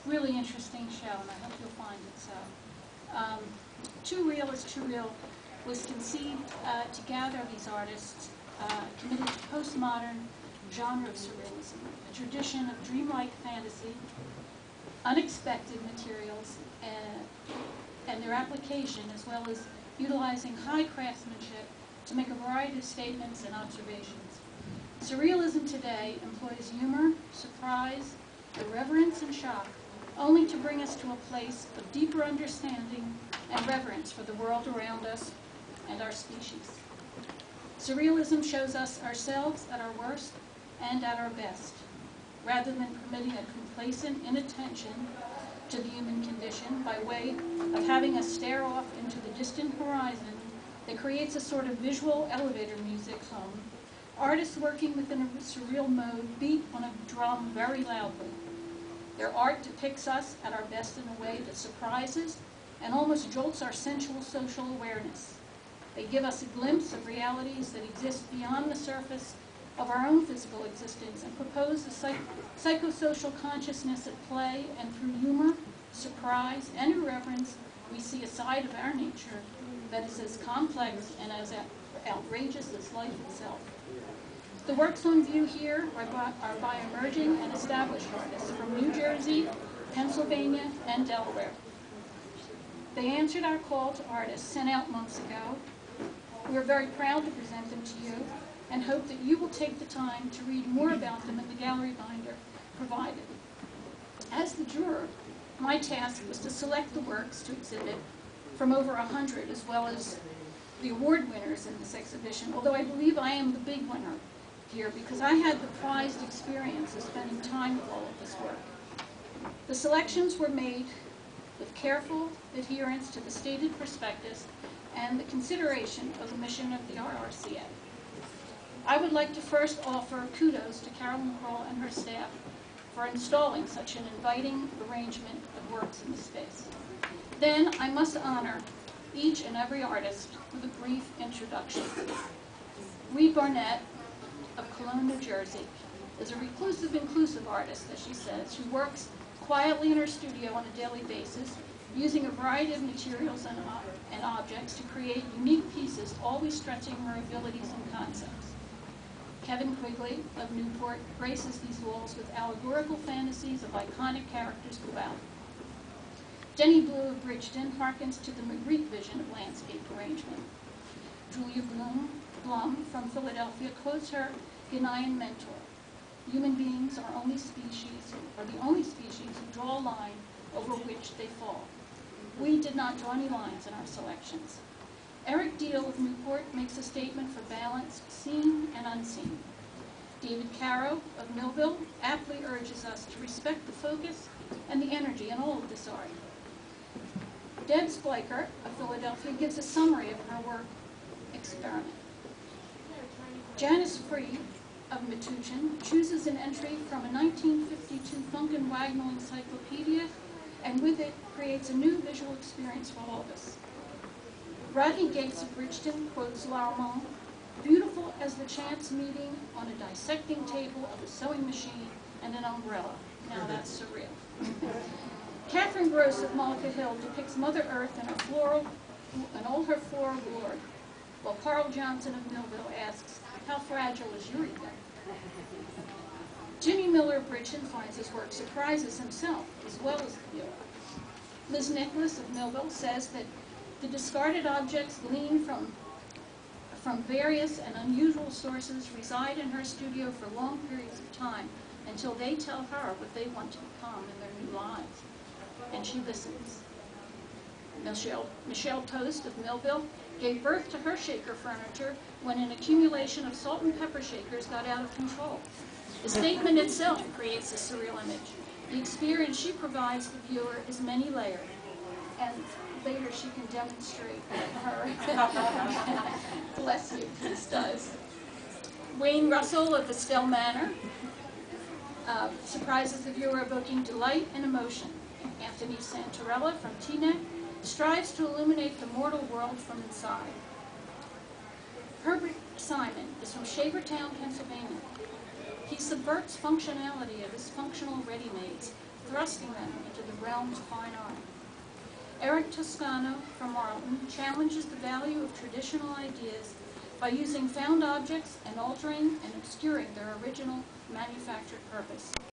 really interesting show, and I hope you'll find it so. Too Real is Too Real was conceived to gather these artists committed to postmodern genre of surrealism, a tradition of dreamlike fantasy, unexpected materials, and their application, as well as utilizing high craftsmanship to make a variety of statements and observations. Surrealism today employs humor, surprise, irreverence, and shock, only to bring us to a place of deeper understanding and reverence for the world around us and our species. Surrealism shows us ourselves at our worst and at our best, rather than permitting a complacent inattention to the human condition by way of having us stare off into the distant horizon that creates a sort of visual elevator music hum. Artists working within a surreal mode beat on a drum very loudly. Their art depicts us at our best in a way that surprises and almost jolts our sensual social awareness. They give us a glimpse of realities that exist beyond the surface of our own physical existence and propose a psychosocial consciousness at play, and through humor, surprise, and irreverence, we see a side of our nature that is as complex and as outrageous as life itself. The works on view here are by emerging and established artists from New Jersey, Pennsylvania, and Delaware. They answered our call to artists sent out months ago. We are very proud to present them to you and hope that you will take the time to read more about them in the gallery binder provided. As the juror, my task was to select the works to exhibit from over 100, as well as the award winners in this exhibition, although I believe I am the big winner here because I had the prized experience of spending time with all of this work. The selections were made with careful adherence to the stated prospectus and the consideration of the mission of the RRCA. I would like to first offer kudos to Carolyn Kroll and her staff for installing such an inviting arrangement of works in the space. Then I must honor each and every artist with a brief introduction. Reed Barnett of Cologne, New Jersey, is a reclusive, inclusive artist, as she says, who works quietly in her studio on a daily basis, using a variety of materials and objects to create unique pieces, always stretching her abilities and concepts. Kevin Quigley of Newport graces these walls with allegorical fantasies of iconic characters throughout. Jenny Blue of Bridgeton harkens to the Magritte vision of landscape arrangement. Julia Blum from Philadelphia quotes her Ghanaian mentor. Human beings are the only species who draw a line over which they fall. We did not draw any lines in our selections. Eric Deal of Newport makes a statement for balance, seen and unseen. David Caro of Millville aptly urges us to respect the focus and the energy in all of this art. Deb Spliker of Philadelphia gives a summary of her work, Experiment. Janice Free of Metuchen chooses an entry from a 1952 Funk and Wagnall encyclopedia, and with it creates a new visual experience for all of us. Rodney Gates of Bridgeton quotes Larmont, beautiful as the chance meeting on a dissecting table of a sewing machine and an umbrella. Now that's surreal. Catherine Gross of Malacca Hill depicts Mother Earth in all her floral glory, while Carl Johnson of Millville asks, how fragile is your ego? Jimmy Miller of Bridgeton finds his work surprises himself as well as the viewer. Liz Nicholas of Millville says that the discarded objects gleaned from various and unusual sources reside in her studio for long periods of time until they tell her what they want to become in their new lives. And she listens. Michelle Toast of Millville gave birth to her shaker furniture when an accumulation of salt and pepper shakers got out of control. The statement itself creates a surreal image. The experience she provides the viewer is many layered, and later she can demonstrate her. Bless you, this does. Wayne Russell of Estelle Manor surprises the viewer, evoking delight and emotion. Anthony Santarella from Teaneck strives to illuminate the mortal world from inside. Herbert Simon is from Shavertown, Pennsylvania. He subverts functionality of dysfunctional ready-mades, thrusting them into the realms of fine art. Eric Toscano from Marlton challenges the value of traditional ideas by using found objects and altering and obscuring their original manufactured purpose.